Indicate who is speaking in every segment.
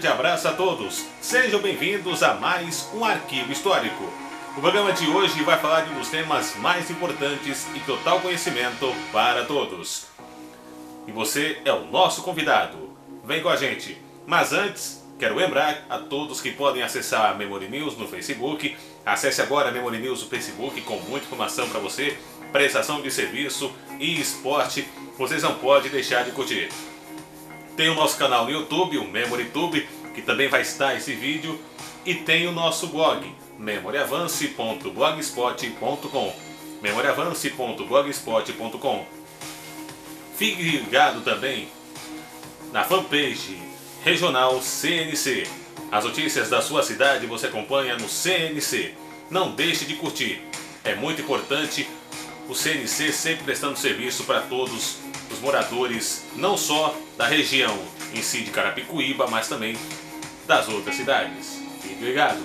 Speaker 1: grande abraço a todos. Sejam bem-vindos a mais um Arquivo Histórico. O programa de hoje vai falar de um dos temas mais importantes e total conhecimento para todos. E você é o nosso convidado. Vem com a gente. Mas antes, quero lembrar a todos que podem acessar a Memory News no Facebook. Acesse agora a Memory News no Facebook com muita informação para você, prestação de serviço e esporte. Vocês não podem deixar de curtir. Tem o nosso canal no YouTube, o MemoryTube, que também vai estar esse vídeo. E tem o nosso blog, memoriavance.blogspot.com, memoriavance.blogspot.com. Fique ligado também na fanpage regional CNC. As notícias da sua cidade você acompanha no CNC. Não deixe de curtir. É muito importante o CNC sempre prestando serviço para todos os moradores, não só da região em si de Carapicuíba, mas também das outras cidades. Fique ligado.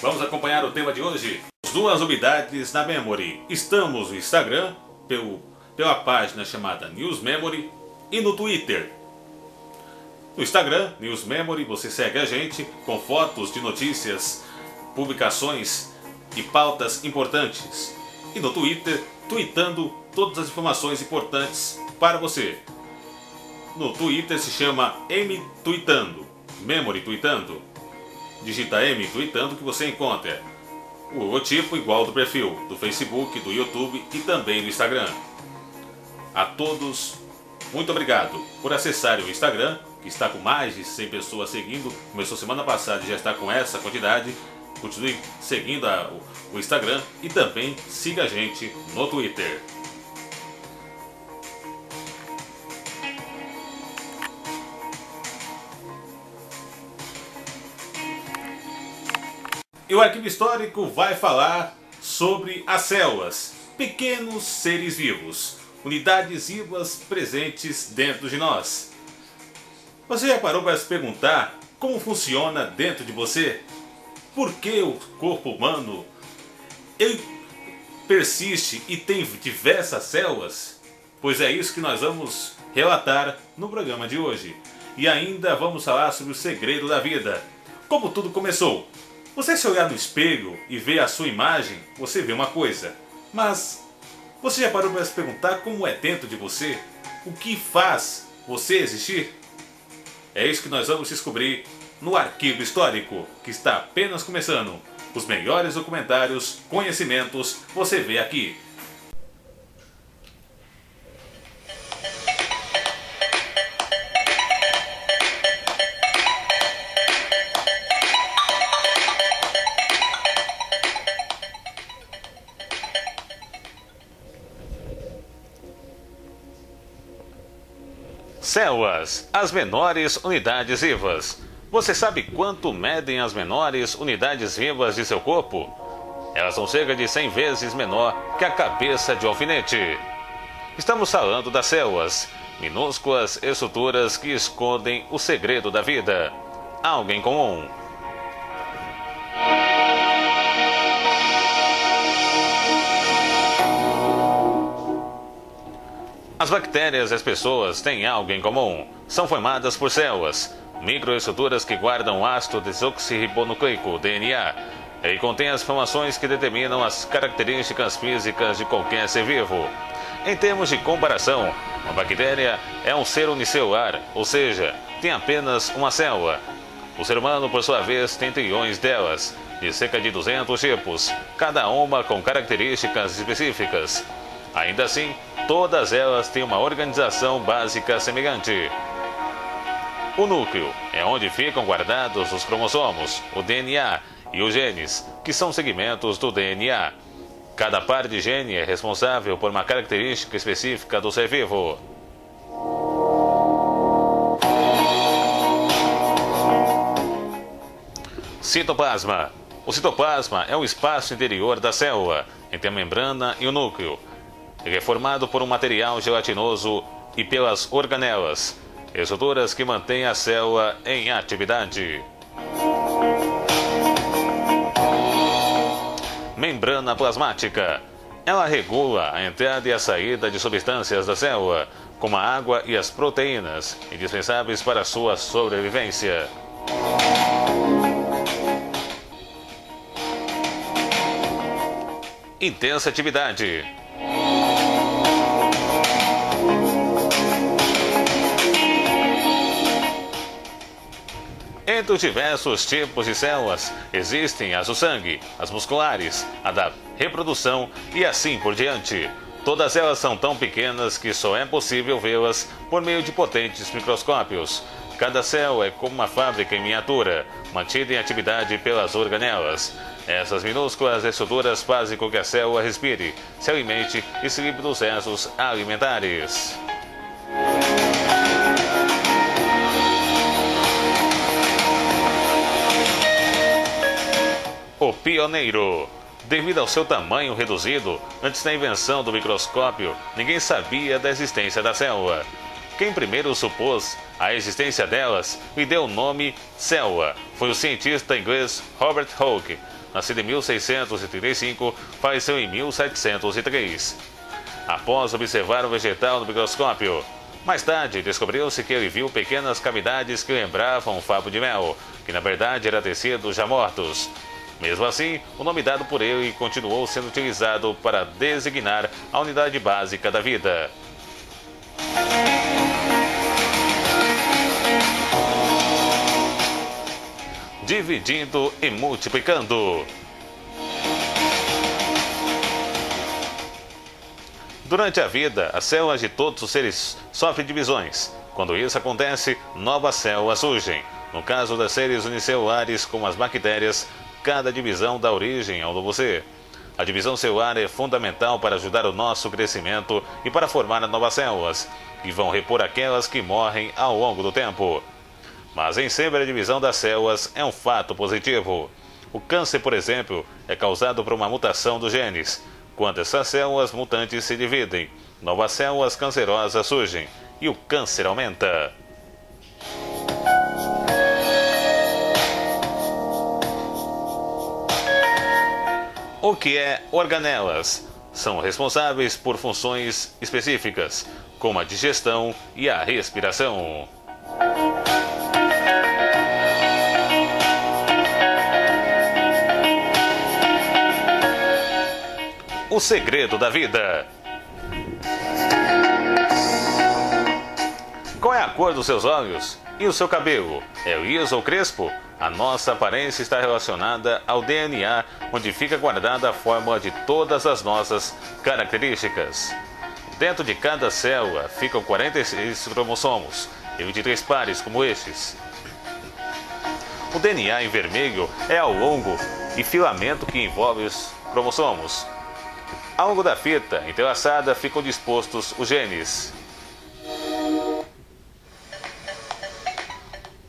Speaker 1: Vamos acompanhar o tema de hoje. As duas novidades na Memory. Estamos no Instagram, pela página chamada News Memory, e no Twitter. No Instagram, News Memory, você segue a gente com fotos de notícias, publicações e pautas importantes. E no Twitter, tweetando todas as informações importantes para você. No Twitter se chama M Tweetando, Memory Tweetando. Digita M Tweetando que você encontra o logotipo igual do perfil do Facebook, do YouTube e também do Instagram. A todos, muito obrigado por acessarem o Instagram, que está com mais de 100 pessoas seguindo. Começou semana passada e já está com essa quantidade. Continue seguindo o Instagram e também siga a gente no Twitter. E o Arquivo Histórico vai falar sobre as células, pequenos seres vivos, unidades vivas presentes dentro de nós. Você já parou para se perguntar como funciona dentro de você? Por que o corpo humano ele persiste e tem diversas células? Pois é isso que nós vamos relatar no programa de hoje. E ainda vamos falar sobre o segredo da vida. Como tudo começou. Você se olhar no espelho e ver a sua imagem, você vê uma coisa. Mas você já parou para se perguntar como é dentro de você? O que faz você existir? É isso que nós vamos descobrir no Arquivo Histórico, que está apenas começando. Os melhores documentários, conhecimentos, você vê aqui. Células, as menores unidades vivas. Você sabe quanto medem as menores unidades vivas de seu corpo? Elas são cerca de 100 vezes menor que a cabeça de um alfinete. Estamos falando das células, minúsculas estruturas que escondem o segredo da vida. Algo em comum. As bactérias e as pessoas têm algo em comum. São formadas por células, microestruturas que guardam ácido desoxirribonucleico, DNA, e contêm as informações que determinam as características físicas de qualquer ser vivo. Em termos de comparação, uma bactéria é um ser unicelular, ou seja, tem apenas uma célula. O ser humano, por sua vez, tem trilhões delas, de cerca de 200 tipos, cada uma com características específicas. Ainda assim, todas elas têm uma organização básica semelhante. O núcleo é onde ficam guardados os cromossomos, o DNA e os genes, que são segmentos do DNA. Cada par de gene é responsável por uma característica específica do ser vivo. Citoplasma. O citoplasma é o espaço interior da célula, entre a membrana e o núcleo. Ele é formado por um material gelatinoso e pelas organelas, estruturas que mantêm a célula em atividade. Membrana plasmática. Ela regula a entrada e a saída de substâncias da célula, como a água e as proteínas, indispensáveis para a sua sobrevivência. Intensa atividade. Entre os diversos tipos de células, existem as do sangue, as musculares, a da reprodução e assim por diante. Todas elas são tão pequenas que só é possível vê-las por meio de potentes microscópios. Cada célula é como uma fábrica em miniatura, mantida em atividade pelas organelas. Essas minúsculas estruturas fazem com que a célula respire, se alimente e se livre dos restos alimentares. O pioneiro. Devido ao seu tamanho reduzido, antes da invenção do microscópio, ninguém sabia da existência da célula. Quem primeiro supôs a existência delas e deu o nome célula foi o cientista inglês Robert Hooke. Nascido em 1635, faleceu em 1703. Após observar o vegetal no microscópio, mais tarde descobriu-se que ele viu pequenas cavidades que lembravam um favo de mel, que na verdade era tecidos já mortos. Mesmo assim, o nome dado por ele continuou sendo utilizado para designar a unidade básica da vida. Dividindo e multiplicando. Durante a vida, as células de todos os seres sofrem divisões. Quando isso acontece, novas células surgem. No caso das seres unicelulares, como as bactérias, cada divisão dá origem ao novo ser. A divisão celular é fundamental para ajudar o nosso crescimento e para formar novas células, que vão repor aquelas que morrem ao longo do tempo. Mas nem sempre a divisão das células é um fato positivo. O câncer, por exemplo, é causado por uma mutação dos genes. Quando essas células mutantes se dividem, novas células cancerosas surgem e o câncer aumenta. O que é organelas? São responsáveis por funções específicas, como a digestão e a respiração. O segredo da vida. Qual é a cor dos seus olhos? E o seu cabelo? É liso ou crespo? A nossa aparência está relacionada ao DNA, onde fica guardada a fórmula de todas as nossas características. Dentro de cada célula ficam 46 cromossomos e 23 pares como estes. O DNA em vermelho é ao longo e filamento que envolve os cromossomos. Ao longo da fita entrelaçada ficam dispostos os genes.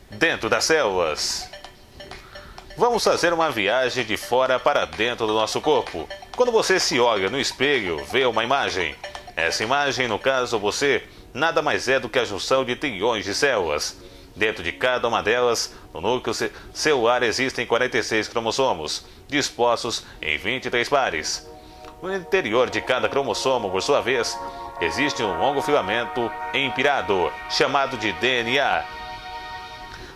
Speaker 1: Dentro das células. Vamos fazer uma viagem de fora para dentro do nosso corpo. Quando você se olha no espelho, vê uma imagem. Essa imagem, no caso você, nada mais é do que a junção de trilhões de células. Dentro de cada uma delas, no núcleo celular existem 46 cromossomos, dispostos em 23 pares. No interior de cada cromossomo, por sua vez, existe um longo filamento empilhado, chamado de DNA.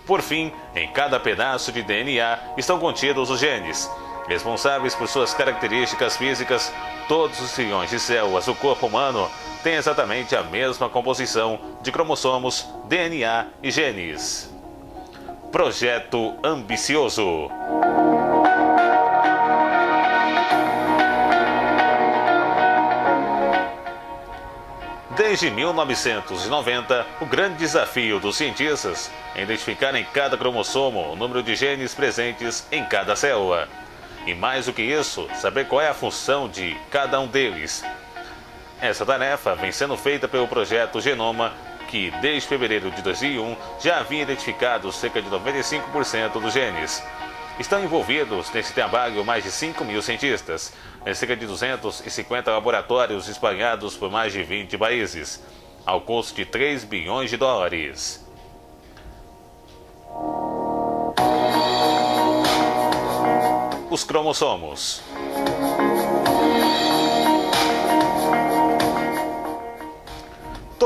Speaker 1: Por fim, em cada pedaço de DNA estão contidos os genes, responsáveis por suas características físicas. Todos os trilhões de células do corpo humano têm exatamente a mesma composição de cromossomos, DNA e genes. Projeto ambicioso. Desde 1990, o grande desafio dos cientistas é identificar em cada cromossomo o número de genes presentes em cada célula. E mais do que isso, saber qual é a função de cada um deles. Essa tarefa vem sendo feita pelo projeto Genoma, que desde fevereiro de 2001 já havia identificado cerca de 95% dos genes. Estão envolvidos nesse trabalho mais de 5.000 cientistas, em cerca de 250 laboratórios espalhados por mais de 20 países, ao custo de 3 bilhões de dólares. Os cromossomos.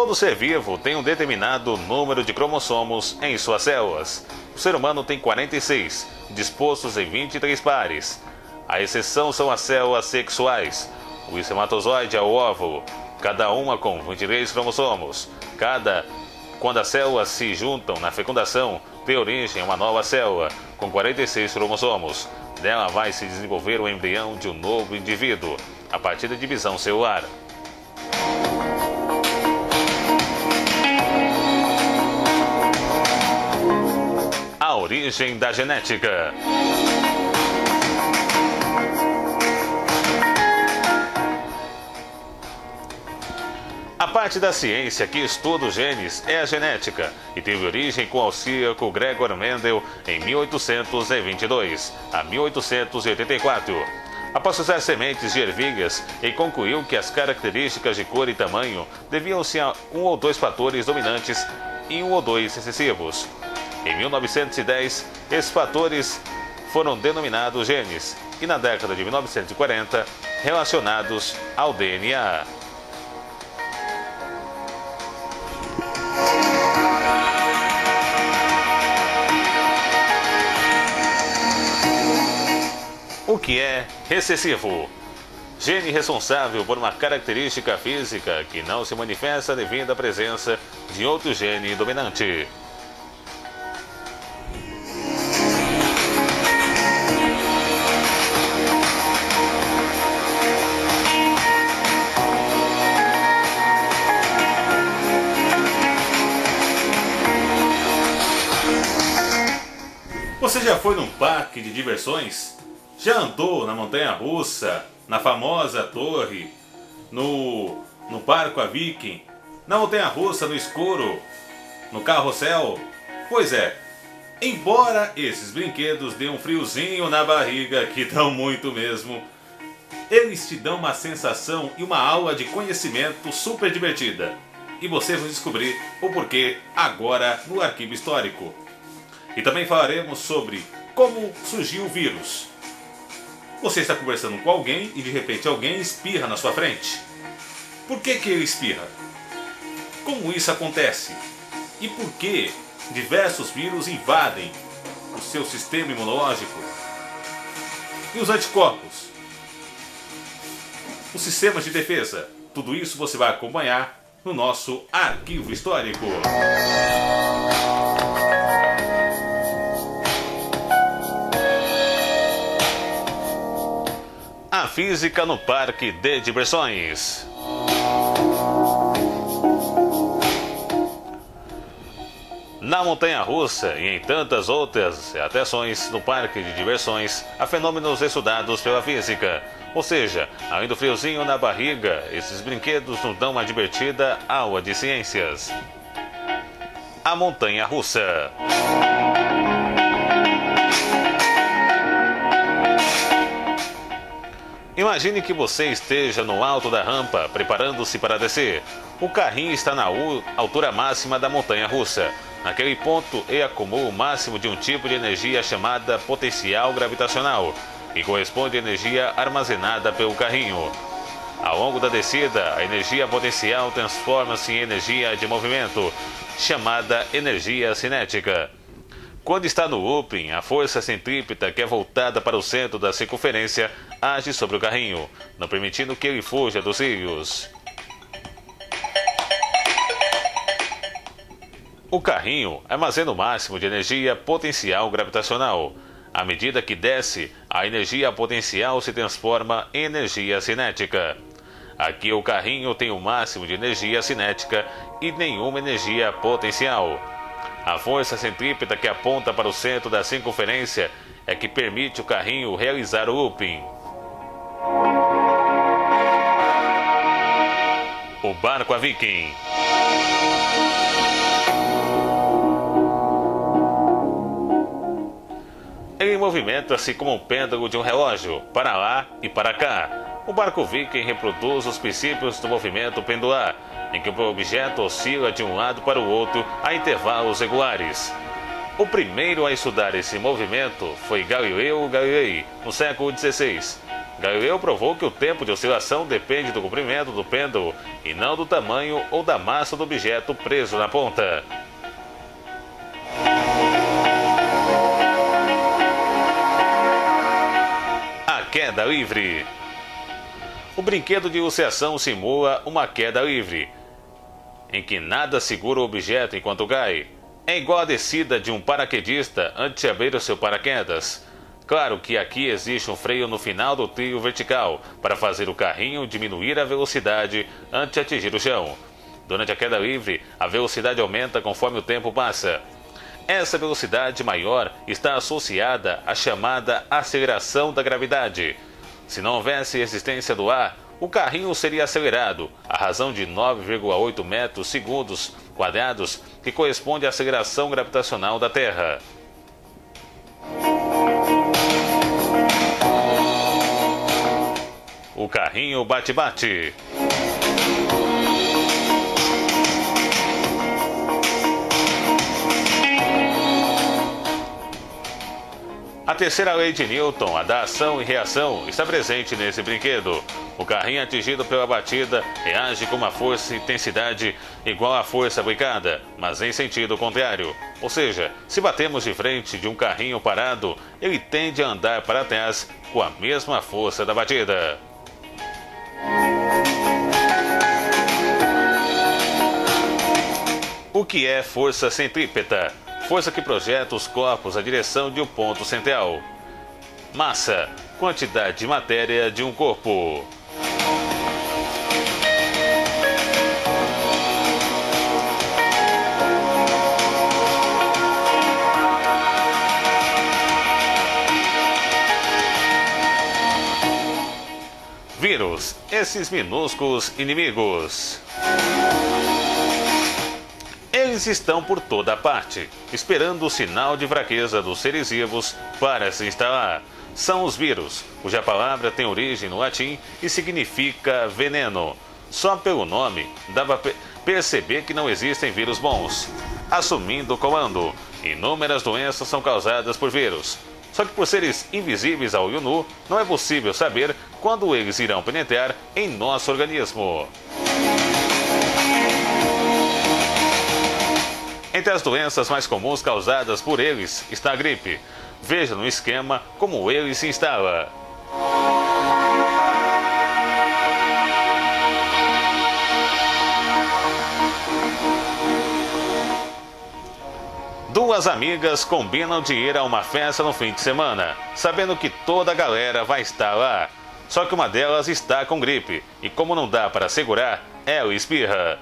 Speaker 1: Todo ser vivo tem um determinado número de cromossomos em suas células. O ser humano tem 46, dispostos em 23 pares. A exceção são as células sexuais. O espermatozoide é o óvulo, cada uma com 23 cromossomos. Quando as células se juntam na fecundação, dê origem a uma nova célula, com 46 cromossomos. Dela vai se desenvolver o embrião de um novo indivíduo, a partir da divisão celular. A origem da genética. A parte da ciência que estuda os genes é a genética e teve origem com o austríaco Gregor Mendel em 1822 a 1884. Após usar sementes de ervilhas, ele concluiu que as características de cor e tamanho deviam-se a um ou dois fatores dominantes e um ou dois recessivos. Em 1910, esses fatores foram denominados genes e na década de 1940, relacionados ao DNA. O que é recessivo? Gene responsável por uma característica física que não se manifesta devido à presença de outro gene dominante. Você já foi num parque de diversões? Já andou na montanha-russa, na famosa torre, no barco a Viking, na montanha-russa no escuro, no carrossel? Pois é, embora esses brinquedos dêem um friozinho na barriga, que dão muito mesmo, eles te dão uma sensação e uma aula de conhecimento super divertida. E você vai descobrir o porquê agora no Arquivo Histórico. E também falaremos sobre como surgiu o vírus. Você está conversando com alguém e de repente alguém espirra na sua frente. Por que ele espirra? Como isso acontece? E por que diversos vírus invadem o seu sistema imunológico? E os anticorpos? Os sistemas de defesa? Tudo isso você vai acompanhar no nosso Arquivo Histórico. A física no parque de diversões. Na montanha-russa e em tantas outras atrações no parque de diversões, há fenômenos estudados pela física. Ou seja, além do friozinho na barriga, esses brinquedos nos dão uma divertida aula de ciências. A montanha-russa. Imagine que você esteja no alto da rampa, preparando-se para descer. O carrinho está na altura máxima da montanha-russa. Naquele ponto, ele acumula o máximo de um tipo de energia chamada potencial gravitacional, que corresponde à energia armazenada pelo carrinho. Ao longo da descida, a energia potencial transforma-se em energia de movimento, chamada energia cinética. Quando está no looping, a força centrípeta, que é voltada para o centro da circunferência, age sobre o carrinho, não permitindo que ele fuja dos trilhos. O carrinho armazena o máximo de energia potencial gravitacional. À medida que desce, a energia potencial se transforma em energia cinética. Aqui o carrinho tem o máximo de energia cinética e nenhuma energia potencial. A força centrípeta que aponta para o centro da circunferência é que permite o carrinho realizar o looping. O barco a Viking. Ele movimenta-se como um pêndulo de um relógio, para lá e para cá. O barco Viking reproduz os princípios do movimento pendular, em que o objeto oscila de um lado para o outro a intervalos regulares. O primeiro a estudar esse movimento foi Galileu Galilei, no século XVI. Galileu provou que o tempo de oscilação depende do comprimento do pêndulo e não do tamanho ou da massa do objeto preso na ponta. A queda livre. O brinquedo de oscilação simula uma queda livre, em que nada segura o objeto enquanto cai. É igual a descida de um paraquedista antes de abrir o seu paraquedas. Claro que aqui existe um freio no final do trilho vertical para fazer o carrinho diminuir a velocidade antes de atingir o chão. Durante a queda livre, a velocidade aumenta conforme o tempo passa. Essa velocidade maior está associada à chamada aceleração da gravidade. Se não houvesse resistência do ar, o carrinho seria acelerado, à razão de 9,8 metros segundos quadrados, que corresponde à aceleração gravitacional da Terra. O carrinho bate-bate. A terceira lei de Newton, a da ação e reação, está presente nesse brinquedo. O carrinho atingido pela batida reage com uma força e intensidade igual à força aplicada, mas em sentido contrário. Ou seja, se batemos de frente de um carrinho parado, ele tende a andar para trás com a mesma força da batida. O que é força centrípeta? Força que projeta os corpos na direção de um ponto central. Massa, quantidade de matéria de um corpo. Vírus, esses minúsculos inimigos. Eles estão por toda parte, esperando o sinal de fraqueza dos seres vivos para se instalar. São os vírus, cuja palavra tem origem no latim e significa veneno. Só pelo nome dá para perceber que não existem vírus bons. Assumindo o comando, inúmeras doenças são causadas por vírus. Só que por seres invisíveis ao olho nu, não é possível saber quando eles irão penetrar em nosso organismo. Entre as doenças mais comuns causadas por eles está a gripe. Veja no esquema como ele se instala. Duas amigas combinam de ir a uma festa no fim de semana, sabendo que toda a galera vai estar lá. Só que uma delas está com gripe, e como não dá para segurar, ela espirra.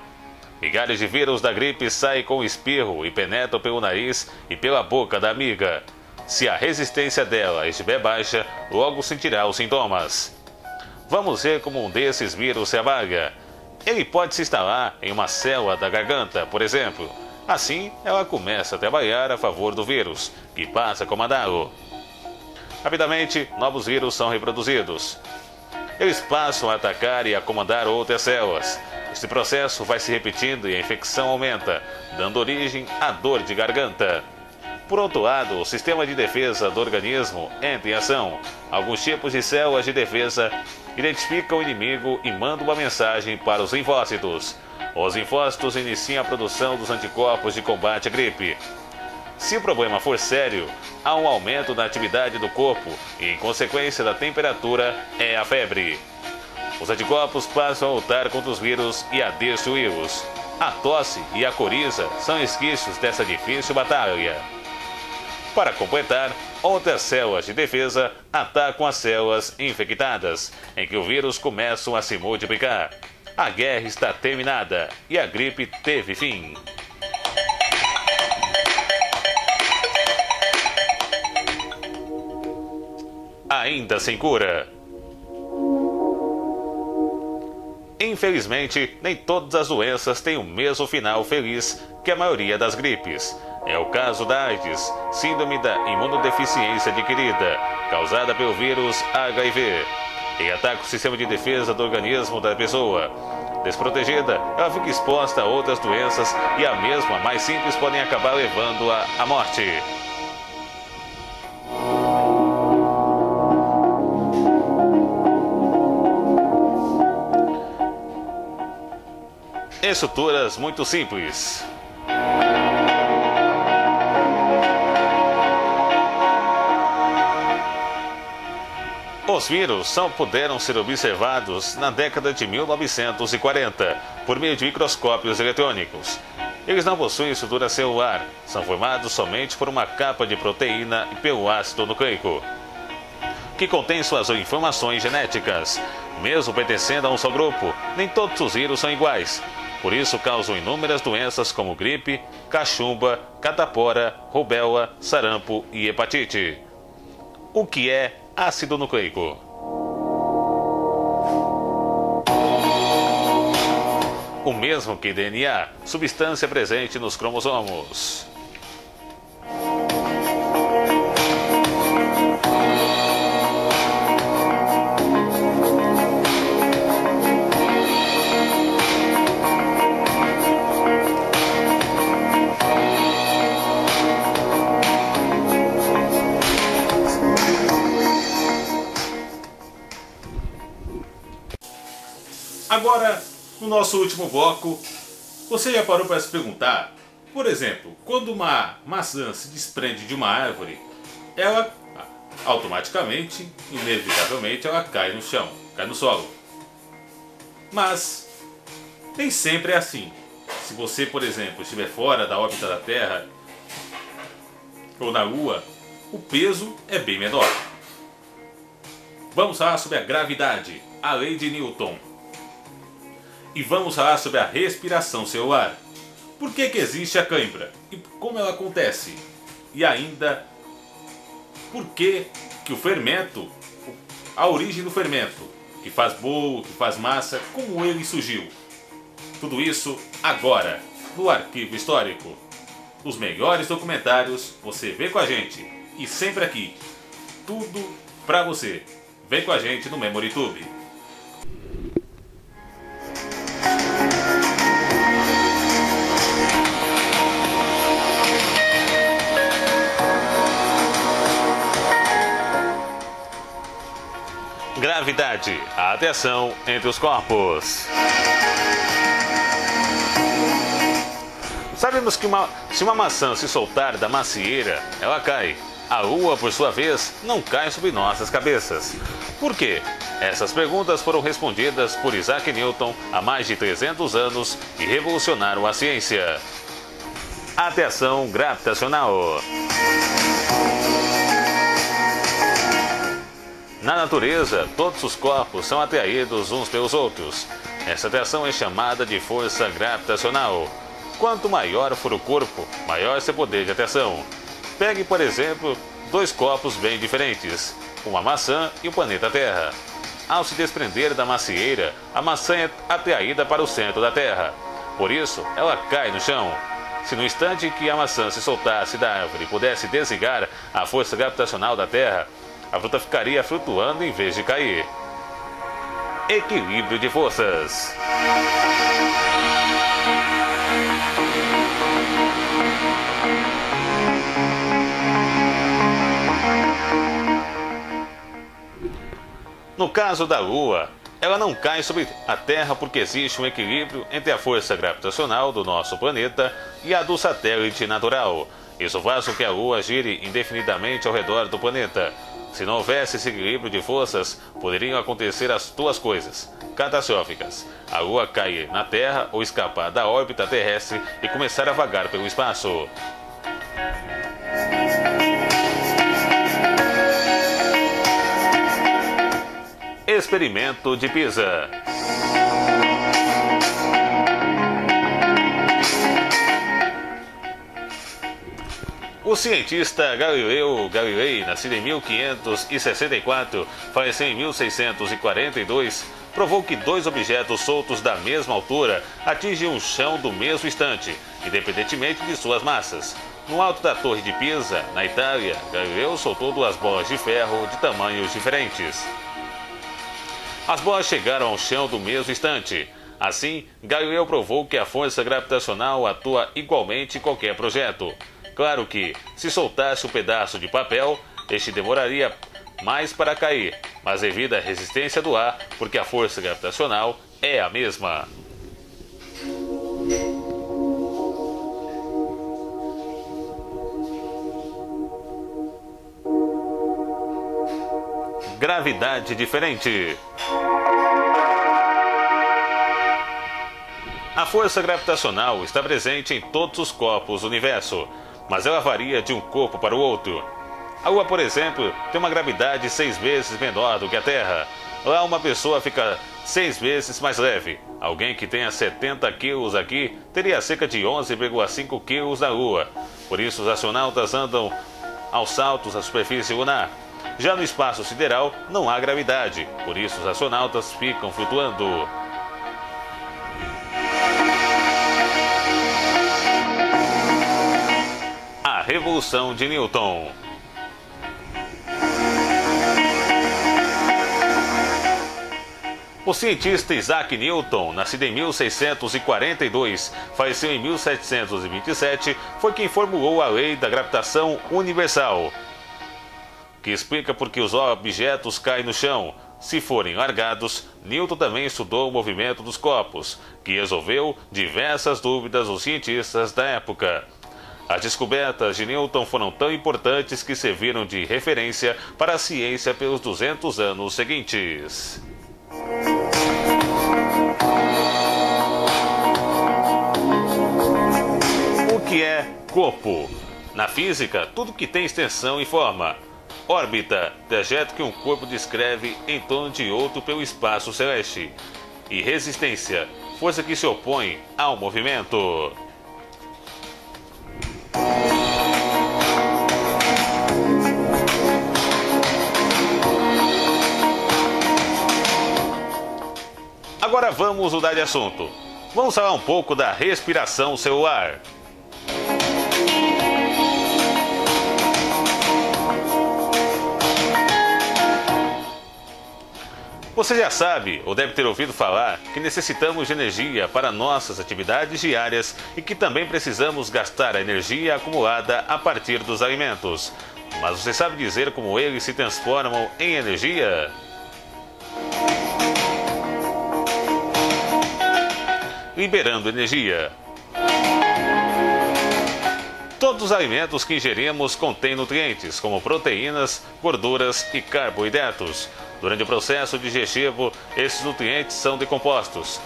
Speaker 1: Milhares de vírus da gripe saem com o espirro e penetram pelo nariz e pela boca da amiga. Se a resistência dela estiver baixa, logo sentirá os sintomas. Vamos ver como um desses vírus se amarga. Ele pode se instalar em uma célula da garganta, por exemplo. Assim, ela começa a trabalhar a favor do vírus, que passa a comandá-lo. Rapidamente, novos vírus são reproduzidos. Eles passam a atacar e a comandar outras células. Este processo vai se repetindo e a infecção aumenta, dando origem à dor de garganta. Por outro lado, o sistema de defesa do organismo entra em ação. Alguns tipos de células de defesa identificam o inimigo e mandam uma mensagem para os linfócitos. Os linfócitos iniciam a produção dos anticorpos de combate à gripe. Se o problema for sério, há um aumento da atividade do corpo e, em consequência da temperatura, é a febre. Os anticorpos passam a lutar contra os vírus e a destruí-los. A tosse e a coriza são esquícios dessa difícil batalha. Para completar, outras células de defesa atacam as células infectadas, em que os vírus começam a se multiplicar. A guerra está terminada e a gripe teve fim. Ainda sem cura. Infelizmente, nem todas as doenças têm o mesmo final feliz que a maioria das gripes. É o caso da AIDS, síndrome da imunodeficiência adquirida, causada pelo vírus HIV. Ele ataca o sistema de defesa do organismo da pessoa. Desprotegida, ela fica exposta a outras doenças e a mesma, mais simples, podem acabar levando-a à morte. Estruturas muito simples. Os vírus só puderam ser observados na década de 1940 por meio de microscópios eletrônicos. Eles não possuem estrutura celular, são formados somente por uma capa de proteína e pelo ácido nucleico, que contém suas informações genéticas. Mesmo pertencendo a um só grupo, nem todos os vírus são iguais. Por isso causam inúmeras doenças como gripe, cachumba, catapora, rubéola, sarampo e hepatite. O que é ácido nucleico? O mesmo que DNA, substância presente nos cromossomos.
Speaker 2: Agora, no nosso último bloco, você já parou para se perguntar, por exemplo, quando uma maçã se desprende de uma árvore, ela automaticamente, inevitavelmente, ela cai no chão, cai no solo. Mas nem sempre é assim. Se você, por exemplo, estiver fora da órbita da Terra ou na Lua, o peso é bem menor. Vamos falar sobre a gravidade, a lei de Newton. E vamos falar sobre a respiração celular. Por que existe a cãibra? E como ela acontece? E ainda, por que o fermento, a origem do fermento, que faz bolo, que faz massa, como ele surgiu? Tudo isso agora, no Arquivo Histórico. Os melhores documentários você vê com a gente. E sempre aqui, tudo pra você. Vem com a gente no MemoryTube.
Speaker 1: Gravidade, a atração entre os corpos. Sabemos que se uma maçã se soltar da macieira, ela cai. A Lua, por sua vez, não cai sobre nossas cabeças. Por quê? Essas perguntas foram respondidas por Isaac Newton há mais de 300 anos e revolucionaram a ciência. Atração gravitacional. Na natureza, todos os corpos são atraídos uns pelos outros. Essa atração é chamada de força gravitacional. Quanto maior for o corpo, maior seu poder de atração. Pegue, por exemplo, dois corpos bem diferentes, uma maçã e o planeta Terra. Ao se desprender da macieira, a maçã é atraída para o centro da Terra. Por isso, ela cai no chão. Se no instante que a maçã se soltasse da árvore e pudesse desligar a força gravitacional da Terra, a fruta ficaria flutuando em vez de cair. Equilíbrio de forças. No caso da Lua, ela não cai sobre a Terra porque existe um equilíbrio entre a força gravitacional do nosso planeta e a do satélite natural. Isso faz com que a Lua gire indefinidamente ao redor do planeta. Se não houvesse esse equilíbrio de forças, poderiam acontecer as duas coisas catastróficas: a Lua cair na Terra ou escapar da órbita terrestre e começar a vagar pelo espaço. Experimento de Pisa. O cientista Galileu Galilei, nascido em 1564, faleceu em 1642, provou que dois objetos soltos da mesma altura atingem o chão do mesmo instante, independentemente de suas massas. No alto da Torre de Pisa, na Itália, Galileu soltou duas bolas de ferro de tamanhos diferentes. As bolas chegaram ao chão do mesmo instante. Assim, Galileu provou que a força gravitacional atua igualmente em qualquer projeto. Claro que, se soltasse um pedaço de papel, este demoraria mais para cair, mas devido à resistência do ar, porque a força gravitacional é a mesma. gravidade diferente. A força gravitacional está presente em todos os corpos do universo, mas ela varia de um corpo para o outro. A Lua, por exemplo, tem uma gravidade 6 vezes menor do que a Terra. Lá uma pessoa fica 6 vezes mais leve. Alguém que tenha 70 quilos aqui teria cerca de 11,5 quilos na Lua. Por isso os astronautas andam aos saltos à superfície lunar. Já no espaço sideral não há gravidade, por isso os astronautas ficam flutuando. A revolução de Newton. O cientista Isaac Newton, nascido em 1642, faleceu em 1727, foi quem formulou a lei da gravitação universal, que explica por que os objetos caem no chão se forem largados. Newton também estudou o movimento dos corpos, que resolveu diversas dúvidas dos cientistas da época. As descobertas de Newton foram tão importantes que serviram de referência para a ciência pelos 200 anos seguintes. O que é corpo? Na física, tudo que tem extensão e forma. Órbita, trajeto que um corpo descreve em torno de outro pelo espaço celeste. E resistência, força que se opõe ao movimento. Agora vamos mudar de assunto. Vamos falar um pouco da respiração celular. Você já sabe, ou deve ter ouvido falar, que necessitamos de energia para nossas atividades diárias e que também precisamos gastar a energia acumulada a partir dos alimentos. Mas você sabe dizer como eles se transformam em energia? Liberando energia. Todos os alimentos que ingerimos contêm nutrientes, como proteínas, gorduras e carboidratos. Durante o processo digestivo, esses nutrientes são decompostos.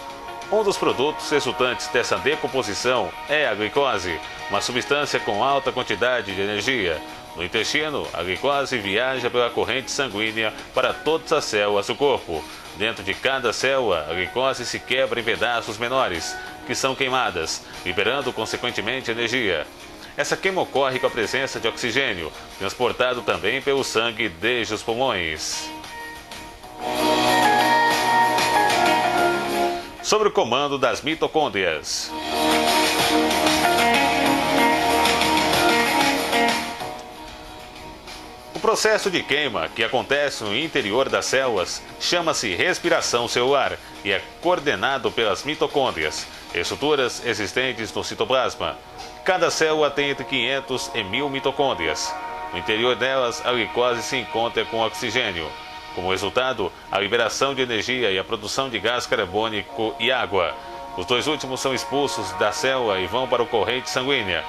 Speaker 1: Um dos produtos resultantes dessa decomposição é a glicose, uma substância com alta quantidade de energia. No intestino, a glicose viaja pela corrente sanguínea para todas as células do corpo. Dentro de cada célula, a glicose se quebra em pedaços menores, que são queimadas, liberando consequentemente energia. Essa queima ocorre com a presença de oxigênio, transportado também pelo sangue desde os pulmões. Sobre o comando das mitocôndrias. O processo de queima que acontece no interior das células chama-se respiração celular e é coordenado pelas mitocôndrias, estruturas existentes no citoplasma. Cada célula tem entre 500 e 1000 mitocôndrias. No interior delas, a glicose se encontra com oxigênio. Como resultado, a liberação de energia e a produção de gás carbônico e água. Os dois últimos são expulsos da célula e vão para a corrente sanguínea,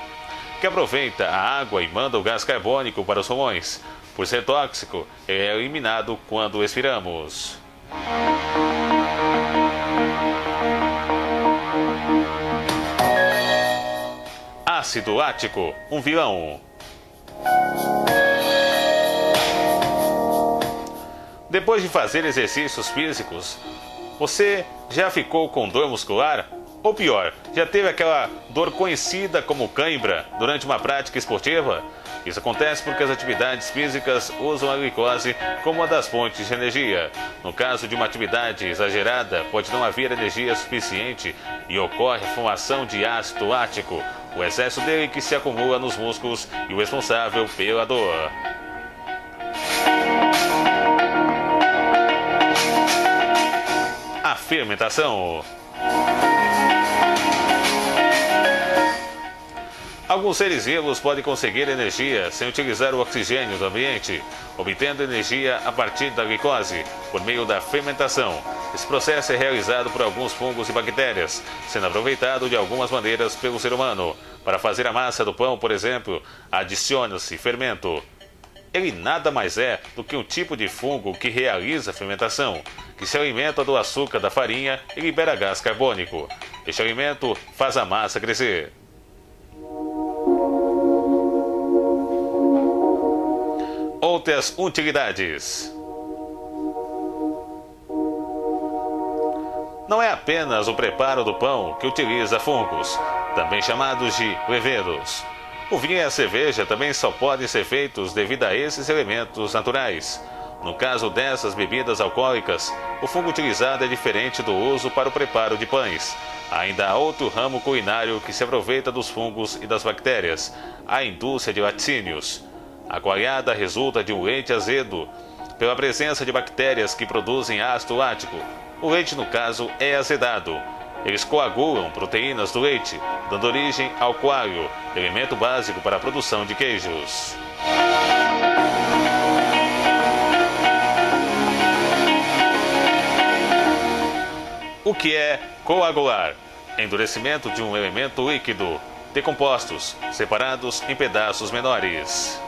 Speaker 1: que aproveita a água e manda o gás carbônico para os pulmões. Por ser tóxico, é eliminado quando expiramos. Ácido lático, um vilão. Depois de fazer exercícios físicos, você já ficou com dor muscular? Ou pior, já teve aquela dor conhecida como cãibra durante uma prática esportiva? Isso acontece porque as atividades físicas usam a glicose como uma das fontes de energia. No caso de uma atividade exagerada, pode não haver energia suficiente e ocorre a formação de ácido lático, o excesso dele que se acumula nos músculos e o responsável pela dor. A fermentação. Alguns seres vivos podem conseguir energia sem utilizar o oxigênio do ambiente, obtendo energia a partir da glicose, por meio da fermentação. Esse processo é realizado por alguns fungos e bactérias, sendo aproveitado de algumas maneiras pelo ser humano. Para fazer a massa do pão, por exemplo, adiciona-se fermento. ele nada mais é do que um tipo de fungo que realiza a fermentação, que se alimenta do açúcar da farinha e libera gás carbônico. Este alimento faz a massa crescer. Outras utilidades. Não é apenas o preparo do pão que utiliza fungos, também chamados de levedos. O vinho e a cerveja também só podem ser feitos devido a esses elementos naturais. No caso dessas bebidas alcoólicas, o fungo utilizado é diferente do uso para o preparo de pães. Ainda há outro ramo culinário que se aproveita dos fungos e das bactérias, a indústria de laticínios. A coalhada resulta de um leite azedo, pela presença de bactérias que produzem ácido lático. O leite, no caso, é azedado. Eles coagulam proteínas do leite, dando origem ao coalho, elemento básico para a produção de queijos. O que é coagular? Endurecimento de um elemento líquido, decompostos, separados em pedaços menores.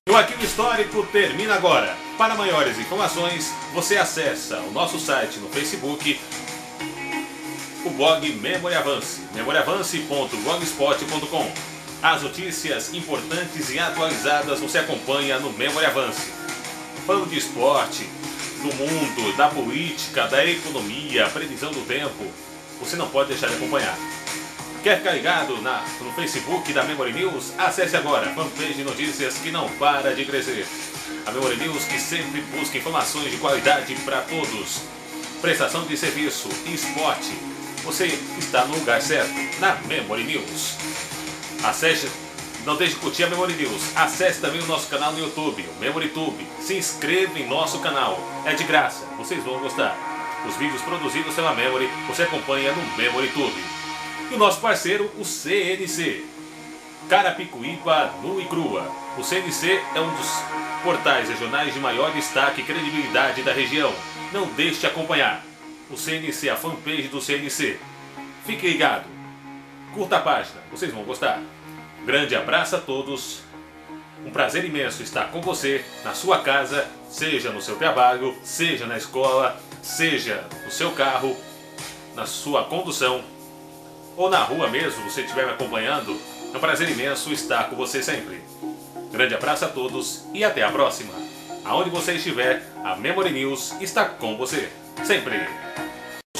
Speaker 2: O Arquivo Histórico termina agora. Para maiores informações, você acessa o nosso site no Facebook, o blog Memory Avance, memoryavance.blogspot.com. As notícias importantes e atualizadas você acompanha no Memory Avance. Falando de esporte, do mundo, da política, da economia, previsão do tempo, você não pode deixar de acompanhar. Quer ficar ligado no Facebook da Memory News? Acesse agora a fanpage de notícias que não para de crescer. A Memory News que sempre busca informações de qualidade para todos. Prestação de serviço e esporte. Você está no lugar certo, na Memory News. Acesse, não deixe de curtir a Memory News. Acesse também o nosso canal no YouTube, o MemoryTube. Se inscreva em nosso canal. É de graça, vocês vão gostar. Os vídeos produzidos pela Memory você acompanha no MemoryTube. E o nosso parceiro, o CNC. Carapicuíba nua e crua. O CNC é um dos portais regionais de maior destaque e credibilidade da região. Não deixe de acompanhar. O CNC, a fanpage do CNC. Fique ligado. Curta a página, vocês vão gostar. Grande abraço a todos. Um prazer imenso estar com você na sua casa, seja no seu trabalho, seja na escola, seja no seu carro, na sua condução, ou na rua mesmo, você estiver me acompanhando. É um prazer imenso estar com você sempre. Grande abraço a todos e até a próxima. Aonde você estiver, a Memory News está com você, sempre.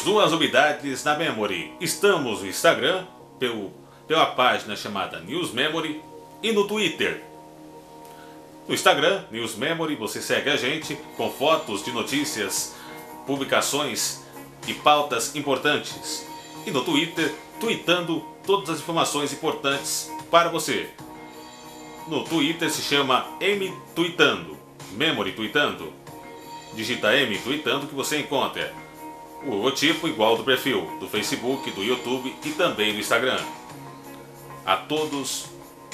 Speaker 2: Duas novidades na Memory. Estamos no Instagram, pela página chamada News Memory, e no Twitter. No Instagram, News Memory, você segue a gente com fotos de notícias, publicações e pautas importantes. E no Twitter, tweetando todas as informações importantes para você. No Twitter se chama M Tweetando, Memory Tweetando. Digita M Tweetando que você encontra o logotipo igual do perfil do Facebook, do YouTube e também do Instagram. A todos,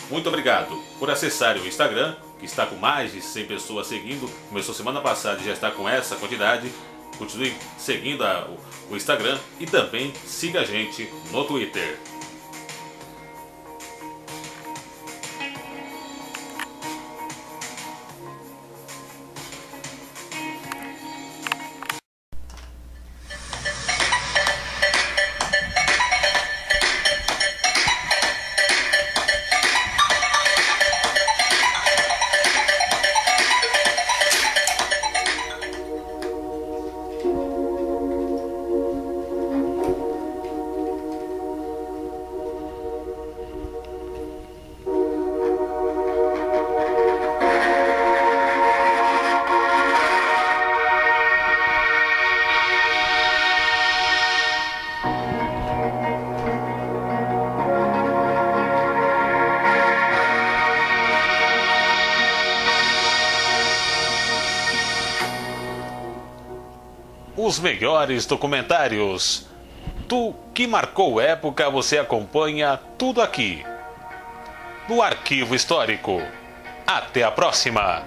Speaker 2: muito obrigado por acessarem o Instagram, que está com mais de 100 pessoas seguindo. Começou semana passada e já está com essa quantidade. Continue seguindo o Instagram e também siga a gente no Twitter.
Speaker 1: Os melhores documentários que marcou época, você acompanha tudo aqui no Arquivo Histórico. Até a próxima!